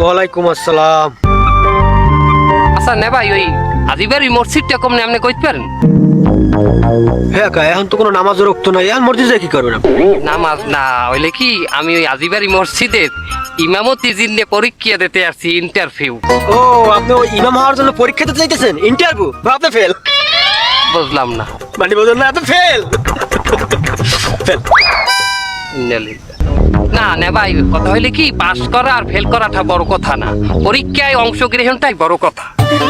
ওয়ালাইকুম আসসালাম। আচ্ছা নে ভাই, ওই আজিবার ওই মসজিদটা কমনে আপনি কইতে পারেন? হ্যাঁ কা এখন তো কোনো নামাজ রক্ত নাই, আর মসজিদে কি করবেন আপনি? নামাজ না হইলে কি, আমি ওই আজিবাড়ি মসজিদের ইমামতি জিন্নে পরীক্ষা দিতে আসছি, ইন্টারভিউ। ও আপনি ওই ইমাম হওয়ার জন্য পরীক্ষা দিতে চাইতেছেন? ইন্টারভিউ? বা আপনি ফেল? বুঝলাম না। মানে বুঝলেন না, আপনি ফেল। ফেল। না না ভাই, কথা হইলে কি, পাস করা আর ফেল করাটা বড় কথা না, পরীক্ষায় অংশগ্রহণটাই বড় কথা।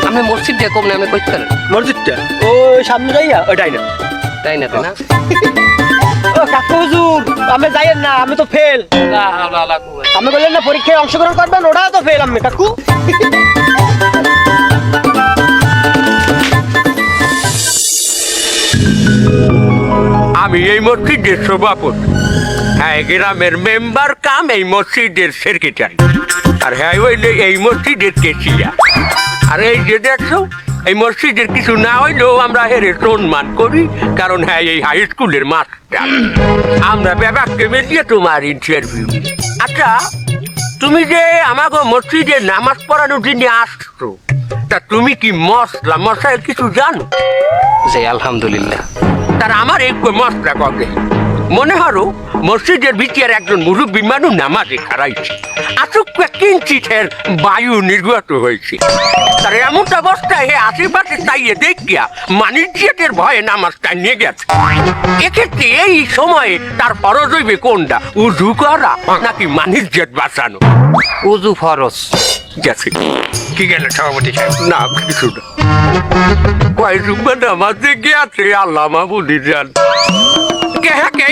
আমি মসজিদটা কমনে আমি কইতে পারেন? মসজিদটা ওই সামনে যাইয়া ওইটাই না, তাই না? না ও কাকু হুজুর আমি যাইয়েন না, আমি তো ফেল। আমি বললেন না পরীক্ষায় অংশগ্রহণ করবেন, ওটা তো ফেল আমি কাকু। আমি এই মসজিদের সভাপতি, হ্যাঁ গ্রামের মেম্বার কাম এই মসজিদের সেক্রেটারি, আর হ্যাঁ হইলে এই মসজিদের কেসিয়া। আর এই যে দেখছো, এই মসজিদের কিছু না হইলেও আমরা হেরে সম্মান করি, কারণ হ্যাঁ এই হাই স্কুলের মাস্টার। আমরা ব্যাপারকে মিলিয়ে তোমার ইন্টারভিউ। আচ্ছা, তুমি যে আমাকে মসজিদে নামাজ পড়ানোর জন্য আসছো, তা তুমি কি মশলা মশাই কিছু জানো? জি আলহামদুলিল্লাহ। তার আমার এই মশলা কবে মনে হলো মসজিদের ভিতরে একজন মুরব্বী মানুষ নামাজে খারাইছে, আসুক কিঞ্চিতের বায়ু নির্গত হয়েছে। তার এমন অবস্থায় আশেপাশে চাইয়ে দেখিয়া মানিজ্যের ভয়ে নামাজটা নিয়ে গেছে। এক্ষেত্রে এই সময়ে তার ফরজ হইবে কোনটা, উজু করা নাকি মানিজ্যের বাঁচানো? উজু ফরজ। গেছে কি গেল সভাপতি সাহেব? না কিছু না, কয় জুম্মা নামাজে গিয়াছে, আল্লাহ মাহবুদি যান।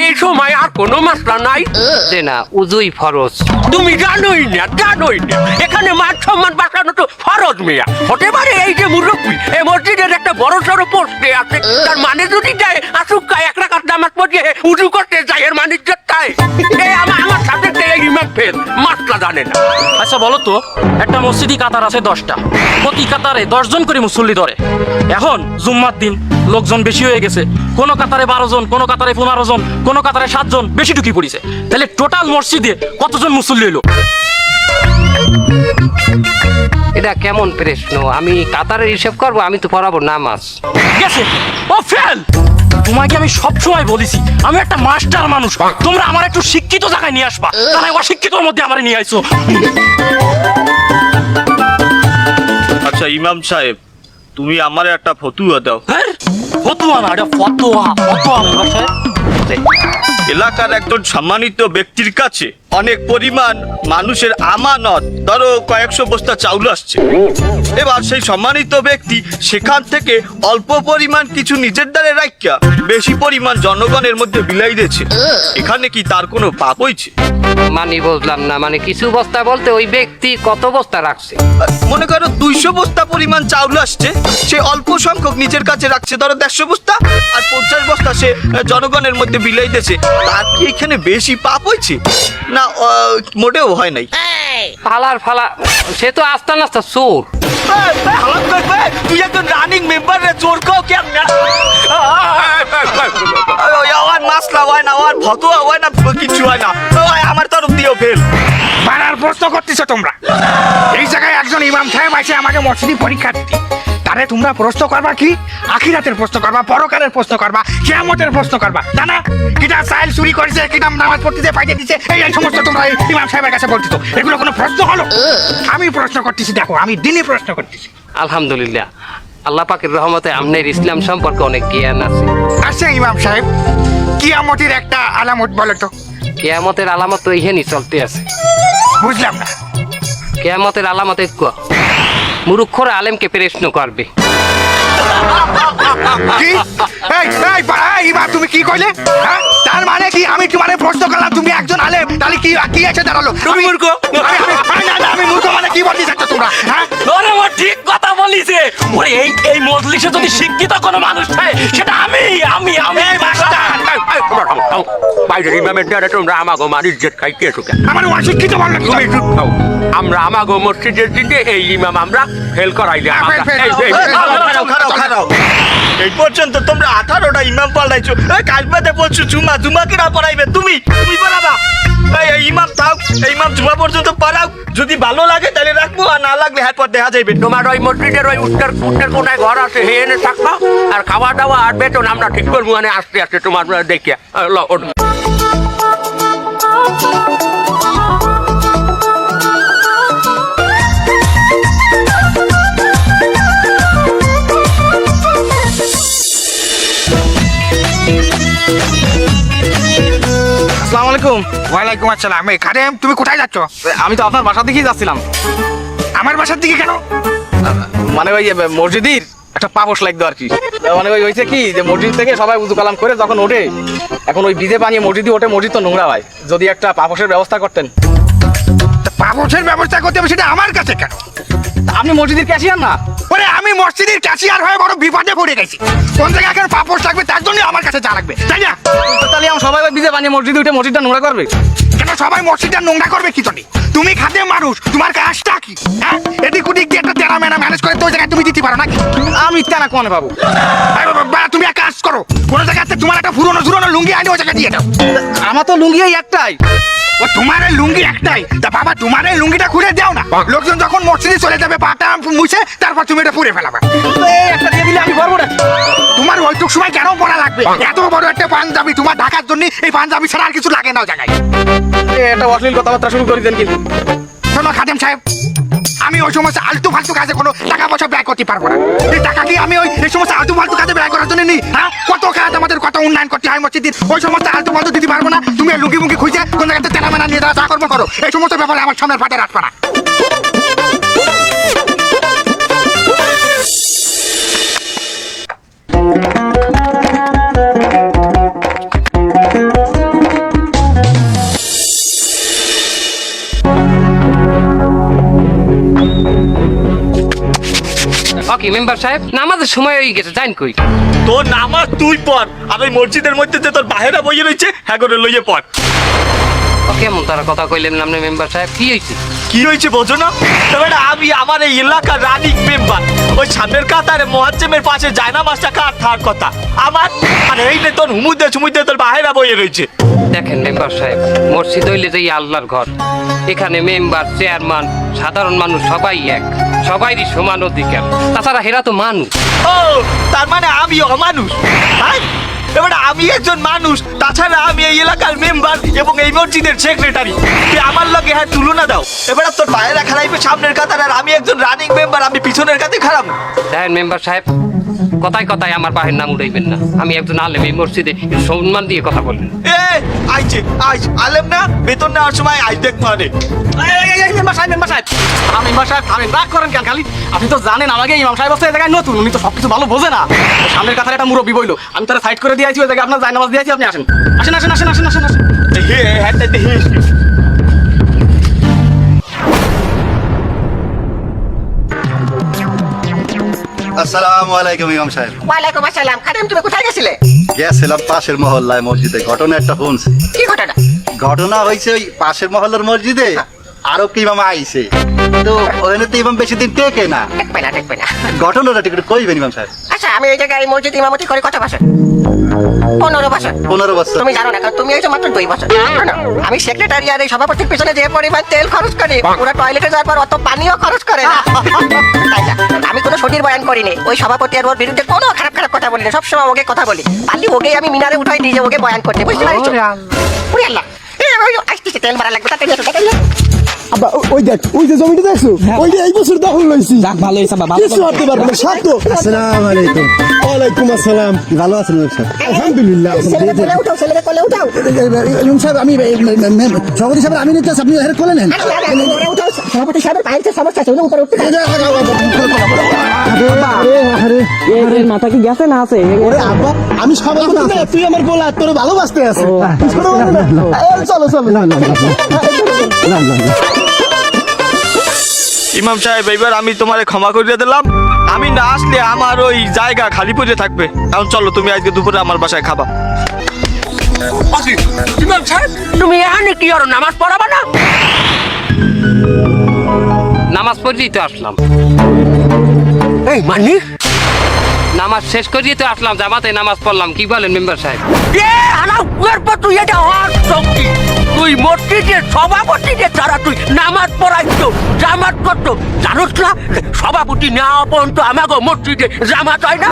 এই সময় আর কোনো মাসলা নাই যে না, উজুই ফরজ। তুমি জানোই না, জানোই না এখানে মান সম্মান বাঁচানো তো ফরজ মেয়া। হতে পারে এই যে মুরব্বী এই মসজিদের একটা বড় সড়ো পোস্টে আছে, তার মানে যদি যায় আসুক এক রাকাত নামাজ পড়িয়ে উজু করতে যায়, এর মানে তাই আমার সাথে এই ইমাম ফেল মাসলা জানে না। আচ্ছা বলো তো, একটা মসজিদি কাতার আছে 10টা, প্রতি কাতারে 10 জন করে মুসল্লি ধরে। এখন জুম্মার দিন লোকজন বেশি হয়ে গেছে, কোন কাতারে 12 জন, কোন কাতারে 15 জন, কোন কাতারে 7 জন, বেশি ঢুকি পড়েছে। তাহলে টোটাল মসজিদে কতজন মুসল্লি হলো? এটা কেমন প্রশ্ন? আমি কাতারের হিসাব করবো? আমি তো পড়াবো নামাজ। গেছে ও ফেল। তোমাকে আমি সব সময় বলেছি আমি একটা মাস্টার মানুষ, তোমরা আমার একটু শিক্ষিত জায়গায় নিয়ে আসবা, তারা অশিক্ষিতর মধ্যে আমার নিয়ে আইছো। আচ্ছা ইমাম সাহেব, তুমি আমার একটা ফতুয়া দাও। হ্যাঁ ফতুয়া না, এটা ফতোয়া। ফতোয়া মেম্বার সাহেব। এলাকার একজন সম্মানিত ব্যক্তির কাছে অনেক পরিমাণ মানুষের আমানত, ধরো কয়েকশো বস্তা চাউল আসছে। এবার সেই সম্মানিত ব্যক্তি সেখান থেকে অল্প পরিমাণ কিছু নিজের দ্বারে রাখিয়া বেশি পরিমাণ জনগণের মধ্যে বিলাই দিয়েছে, এখানে কি তার কোনো পাপ হয়েছে? মানে বুঝলাম না, মানে কিছু বস্তা বলতে ওই ব্যক্তি কত বস্তা রাখছে? মনে করো 200 বস্তা পরিমাণ চাউল আসছে, সে অল্প সংখ্যক নিজের কাছে রাখছে, ধরো 150 বস্তা, আর 50 বস্তা সে জনগণের মধ্যে বিলাই দিয়েছে। তার কি এখানে বেশি পাপ হয়েছে? না মোটেও হয় নাই। ফালার ফালা, সে তো আস্তে আস্তে চোর। তুই একজন রানিং মেম্বার রে, চোর কাও কেমন? মাসলা হয় না, ওর ফতোয়া হয় না, কিছু হয় না, আমার তরফ দিয়েও ফেল। বানার প্রশ্ন করতেছো তোমরা? এই জায়গায় একজন ইমাম সাহেব আছে আমাকে মসজিদে পরীক্ষা দিতে, তারে তোমরা প্রশ্ন করবা কি? আখিরাতের প্রশ্ন করবা, পরকালের প্রশ্ন করবা, কিয়ামতের প্রশ্ন করবা, জানা? কিটা চাইল চুরি করেছে, কিটা নামাজ পড়তে পাইতে দিছে, এই সমস্ত তোমরা ইমাম সাহেবের কাছে বলতেছো, এগুলো কোনো প্রশ্ন হলো? আমি প্রশ্ন করতেছি, দেখো আমি দিনই প্রশ্ন করতেছি। আলহামদুলিল্লাহ, আল্লাহ পাকের রহমতে আপনার ইসলাম সম্পর্কে অনেক জ্ঞান আছে। আচ্ছা ইমাম সাহেব, কিয়ামতের একটা আলামত বলো তো। কিয়ামতের আলামত তো এইখানেই চলতে আছে। বুঝলাম না। কিয়ামতের আলামত এক মুরুক্ষর আলেমকে প্রশ্ন করবে। কি? এবার তুমি কি কইলে? হ্যাঁ? তার মানে কি আমি কি মানে প্রশ্ন করলাম, তুমি একজন আলেম, তাহলে কি কি আছে দাঁড়ালো? তুমি মূর্খ। আমি মূর্খ মানে কি বলতে চাচ্ছ তোমরা? হ্যাঁ ওরে ও ঠিক কথা বলিছে। ওরে এই মজলিসে যদি শিক্ষিত কোনো মানুষ থাকে সেটা আমি মাস্টার। বাইরের ইমামের দ্বারা তোমরা আমাকে মানিজ্যের খাইতে এসো কেন? আমার অশিক্ষিত বললো কি? তুমি চুপ খাও। আমরা আমাকে মসজিদের দিকে এই ইমাম আমরা ফেল করাইলে এই পর্যন্ত তোমরা 18টা ইমাম পাল্টাইছো, কাজবাদে বলছো জুমা কিনা পড়াইবে? তুমি পড়াবা? এই ইমাম থাক, এই ইমাম জুমা পর্যন্ত পড়াও, যদি ভালো লাগে তাহলে রাখবো, আর না লাগলে হ্যাঁ পর দেখা যাইবে। তোমার ওই মসজিদের ওই উত্তর উত্তর কোনায় ঘর আছে, হে এনে থাকবা, আর খাওয়া দাওয়া আর বেতন আমরা ঠিক করবো, মানে আস্তে আস্তে তোমার দেখিয়া ওঠ। আসসালামু আলাইকুম। ওয়ালাইকুম আসসালাম। এই খাদেম, তুমি কোথায় যাচ্ছ? আমি তো আপনার বাসার দিকেই যাচ্ছিলাম। আমার বাসার দিকে কেন? মানে ওই মসজিদের একটা পাপস লাগতো আর কি। মানে ওই হয়েছে কি যে মসজিদ থেকে সবাই উজু কালাম করে যখন ওঠে, এখন ওই ভিজে পানি মসজিদে ওঠে, মসজিদ তো নোংরা হয়, যদি একটা পাপসের ব্যবস্থা করতেন। পাপসের ব্যবস্থা করতে হবে সেটা আমার কাছে কেন? আপনি মসজিদের ক্যাশিয়ার না? ওরে আমি মসজিদের ক্যাশিয়ার হয়ে বড় বিপদে পড়ে গেছি। কোন জায়গায় এখন পাপস লাগবে তার জন্য আমার কাছে যা লাগবে, তাই না? তাহলে আমার সবাই ওই ভিজে পানি মসজিদে উঠে মসজিদটা নোংরা করবে? কেন সবাই মসজিদটা নোংরা করবে কি জন্য? তুমি খাদেম মানুষ, তোমার কাজটা কি? হ্যাঁ, এদিক ওদিক দিয়ে একটা তেরা মেনা ম্যানেজ করে তো ওই জায়গায় তুমি দিতে পারো নাকি? আমি কেন কোনে পাবো? আরে বাবা, তুমি এক কাজ করো, কোন জায়গাতে তোমার একটা পুরনো লুঙ্গি আনি ওই জায়গায় দিয়ে দাও। আমার তো লুঙ্গি এই একটাই। ও তোমার এই লুঙ্গি একটাই? তা বাবা তোমার এই লুঙ্গিটা খুলে দাও না, লোকজন যখন মসজিদে চলে যাবে পাটা মুছে তারপর তুমি এটা পুড়ে ফেলাবা। তো এই একটা দিয়ে দিলে আমি পারবো না। তোমার ওইটুক সময় কেন পড়া লাগবে? এত বড় একটা পাঞ্জাবি তোমার ঢাকার জন্য, এই পাঞ্জাবি ছাড়া আর কিছু লাগে না ওই জায়গায়। এটা অশ্লীল কথাবার্তা শুরু করে দেন কিন্তু। শোনো খাদেম সাহেব, আমি ওই সমস্ত আলতু ফালতু কাজে কোনো টাকা পয়সা ব্যয় করতে পারবো না। এই টাকা কি আমি এই সমস্ত আলতু ফালতু কাজে ব্যয় করার জন্য নিই? হ্যাঁ, কত কাজ আমাদের, কত উন্নয়ন করতে হয় মসজিদের, ওই সমস্ত আলতু ফালতু দিতে পারবো না। তুমি লুঙ্গি মুঙ্গি খুঁজে কোন জায়গাতে তেনা মেনা নিয়ে যাওয়া চা কর্ম করো, এই সমস্ত ব্যাপারে আমার সামনের ফাটে রাখবে না। ওকে মেম্বার সাহেব, নামাজের সময় হয়ে গেছে, জান কই? তোর নামাজ তুই পড়, আর ওই মসজিদের মধ্যে যে তোর বাহেরা বইয়ে রয়েছে হ্যাঁ করে লইয়ে পড়। কেমন তারা কথা কইলেন আপনি মেম্বার সাহেব? কি হয়েছে? কি হয়েছে বোঝো না? তবে আমি আমার এই এলাকার রানিং মেম্বার, ওই সামনের কাতারে মহাজ্জেমের পাশে জায়নামাজটা কার থার কথা আমার, আর এই নে তোর হুমুদে তোর বাহেরা বইয়ে রয়েছে। দেখেন মেম্বার সাহেব, মসজিদ হইলে যে আল্লাহর ঘর, এখানে মেম্বার, চেয়ারম্যান, সাধারণ মানুষ সবাই এক, সবাইরই সমান অধিকার। তাছাড়া হেরা তো মানুষ। ও তার মানে আমি অমানুষ? হ্যাঁ, এবারে আমি একজন মানুষ, তাছাড়া আমি এই এলাকার মেম্বার এবং এই মসজিদের সেক্রেটারি, তুই আমার লগে হ্যাঁ তুলনা দাও। এবারে তোর বাইরে খারাইবে সামনের কাতার, আর আমি একজন রানিং মেম্বার, আমি পিছনের কাতে খারাপ। দেখেন মেম্বার সাহেব, কথায় কথায় আমার বাহের নাম উঠাইবেন না। আমি একজন আলেম, এই মসজিদে সম্মান দিয়ে কথা বলবেন। আইছে আলেম না, বেতন নেওয়ার সময় আইস দেখ মানে। মেম্বার সাহেব, থামেন, রাগ করেন কেন খালি? আপনি তো জানেন আমাকে ইমাম সাহেব হচ্ছে এই জায়গায় নতুন, উনি তো সবকিছু ভালো বোঝে না। সামনের কাছে একটা মুরব্বী বইলো, আমি তারা সাইড করে দিয়েছি, ওই জায়গায় আপনার জায়নামাজ দিয়েছি, আপনি আসেন। আসসালামু আলাইকুম ইমাম সাহেব। ওয়ালাইকুম আসসালাম। খাদেম, তুমি কোথায় গেছিলে? গেছিলাম পাশের মহল্লায় মসজিদে, ঘটনা একটা শুনছি। কি ঘটনা? ঘটনা হয়েছে ওই পাশের মহল্লার মসজিদে আরো কি ইমাম আইছে, তো ওখানে তো ইমাম বেশি দিন টেকে না। দেখবে না। ঘটনাটা ঠিক কইবেন ইমাম সাহেব? আচ্ছা, আমি এই জায়গায় মসজিদ ইমামতি করে কত বছর? 15 বছর। 15 বছর? তুমি জানো না, কারণ তুমি হয়েছো মাত্র 2 বছর। শোনো, আমি সেক্রেটারি আর এই সভাপতির পিছনে যে পরিমাণ তেল খরচ করি, ওরা টয়লেটে যাওয়ার পর অত পানিও খরচ করে না। তাই না, আমি কোনো সঠিক বয়ান করিনি। ওই সভাপতি আর ওর বিরুদ্ধে কোনো খারাপ কথা বলিনি, সবসময় ওকে কথা বলি। পারলি ওকেই আমি মিনারে উঠাই দিয়ে ওকে বয়ান করতে, বুঝতে পারছো? ওরে আল্লাহ, আসতেছে তেল মারা লাগবে, তাড়াতাড়ি এসো। আব্বা ওই দেখ, ওই যে জমিটা দেখছো, ওইটা এই বছর দখল লইছি। যাক, ভালো হয়েছে বাবা। কিছু করতে পারবো না, সাধ্য। আসসালামু আলাইকুম। ওয়ালাইকুম আসসালাম। ভালো আছেন স্যার? আলহামদুলিল্লাহ। ছেলেকে উঠাও, ছেলেকে কোলে উঠাও। ইমাম সাহেব, আমি সভাপতি সাহেব, আমি নিতে আপনি এর কোলে নেন। সভাপতি সাহেবের পায়ের সমস্যা আছে, উপরে উঠতে মাথা কি গেছে না আছে? ওরে আব্বা, আমি সভাপতি না, তুই আমার বলা, তোর ভালোবাসতে আছে। চলো চলো। না না না। ইমাম সাহেব, এবার আমি তোমারে ক্ষমা করে দিলাম। আমি না আসলে আমার ওই জায়গা খালি পড়ে থাকবে। এখন চলো, তুমি আজকে দুপুরে আমার বাসায় খাবা। ইমাম সাহেব, তুমি এখানে কি আর নামাজ পড়াবা না? নামাজ পড়েই তো আসলাম। এই মানি নামাজ শেষ করিয়ে তো আসলাম, জামাতে নামাজ পড়লাম। কি বলেন মেম্বার সাহেব? তুই তুই মসজিদের সভাপতিদের ছাড়া তুই নামাজ পড়াইতো জামাত করতো জানোস না সভাপতি নেওয়া পর্যন্ত আমাকে মসজিদে জামাত হয় না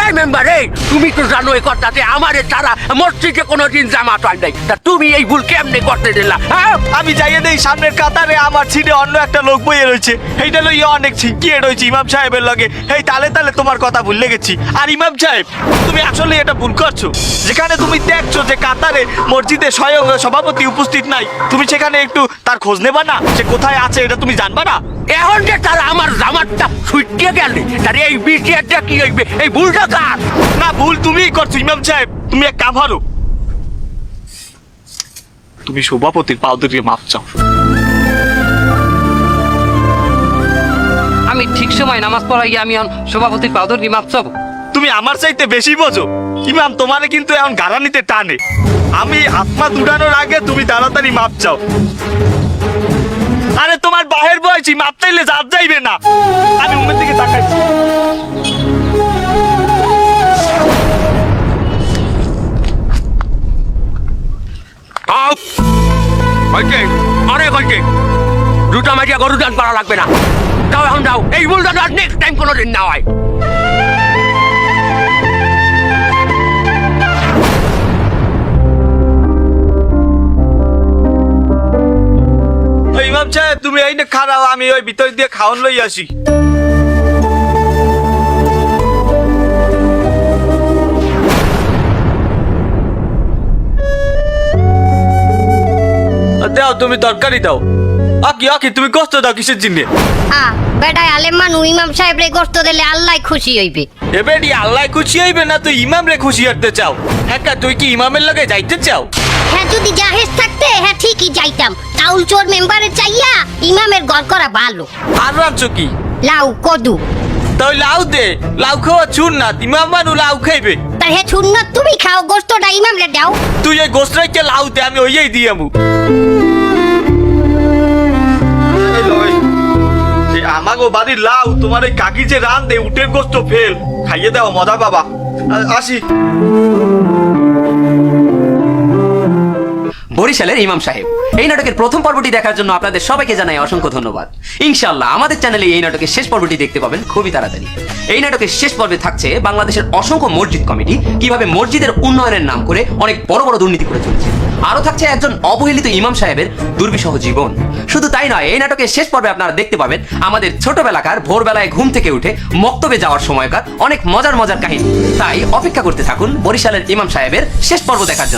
এই মেম্বার তুমি তো জানো এই কথাতে আমারে ছাড়া মসজিদে কোনোদিন জামাত হয় নাই তা তুমি এই ভুল কেমনে করতে দিলা হ্যাঁ? আমি যাইয়ে দেই সামনের কাতারে আমার ছিটে অন্য একটা লোক বইয়ে রয়েছে এইটা লইয়া অনেক ছিকিয়ে রয়েছে ইমাম সাহেবের লগে এই তালে তালে তোমার কথা ভুলে গেছি আর ইমাম সাহেব তুমি আসলে এটা ভুল করছো যেখানে তুমি দেখছো যে কাতারে মসজিদে স্বয়ং সভাপতি উপস্থিত নাই তুমি সেখানে একটু তার খোঁজ নেবা না সে কোথায় আছে এটা তুমি জানবা না এখন যে তারা আমার জামাতটা ছুটিয়ে গেলে তার এই বিষয়টা কি হইবে এই ভুলটা কার না ভুল তুমিই করছো ইমাম সাহেব তুমি এক কাম করো তুমি সভাপতির পাও ধরিয়ে মাপ চাও আমি ঠিক সময় নামাজ পড়াই আমি সভাপতির পাদর কি মাপ চাবো? তুমি আমার চাইতে বেশি বোঝো ইমাম তোমারে কিন্তু এখন গারানিতে টানে আমি আত্মা দুটানোর আগে তুমি তাড়াতাড়ি মাপ চাও আরে তোমার বাহের বয়সী মাপ চাইলে জাত যাইবে না আমি উমের দিকে তাকাইছি অনেক হয়েছে দুটা মাঝে গরু দান করা লাগবে না যাও এখন যাও এই ভুলটা আর নেক্সট টাইম কোনোদিন না হয় ইমাম সাহেব তুমি এই না খারাও আমি ওই ভিতর দিয়ে খাওয়ান লই আসি দাও তুমি তরকারি দাও আকি তুমি কষ্ট দাও কিসের জিনে বেটা আলেম মানু ইমাম সাহেব রে গোস্ত দিলে আল্লাহ খুশি হইবে এবেডি আল্লাহ খুশি হইবে না তুই ইমাম রে খুশি হতে চাও হ্যাঁ তুই কি ইমামের লগে যাইতে চাও হ্যাঁ যদি জাহেজ থাকতে হ্যাঁ ঠিকই যাইতাম তাউল চোর মেম্বারে চাইয়া ইমামের ঘর করা ভালো আর রাঁচো কি লাউ কদু তাই লাউ দে লাউ খাওয়া ছুন না ইমাম মানু লাউ খাইবে তার হে সুন্নত তুমি খাও গোস্তটা ইমামরে দাও তুই এই গোসরাইকে লাউ দে আমি ওইই দিয়ামু আমাগো বাড়ির লাউ তোমার এই কাকি যে রান দে উটের গোস্ত ফেল খাইয়ে দাও মজা বাবা আসি বরিশালের ইমাম সাহেব এই নাটকের প্রথম পর্বটি দেখার জন্য আপনাদের সবাইকে জানাই অসংখ্য ধন্যবাদ ইনশাআল্লাহ আমাদের চ্যানেলে এই নাটকের শেষ পর্বটি দেখতে পাবেন খুবই তাড়াতাড়ি এই নাটকের শেষ পর্বে থাকছে বাংলাদেশের অসংখ্য মসজিদ কমিটি কিভাবে মসজিদের উন্নয়নের নাম করে অনেক বড় বড় দুর্নীতি করে চলেছে আরো থাকছে একজন অবহেলিত ইমাম সাহেবের দুর্বিষহ জীবন শুধু তাই নয় এই নাটকের শেষ পর্বে আপনারা দেখতে পাবেন আমাদের ছোটবেলাকার ভোরবেলায় ঘুম থেকে উঠে মক্তবে যাওয়ার সময়কার অনেক মজার মজার কাহিনী তাই অপেক্ষা করতে থাকুন বরিশালের ইমাম সাহেবের শেষ পর্ব দেখার জন্য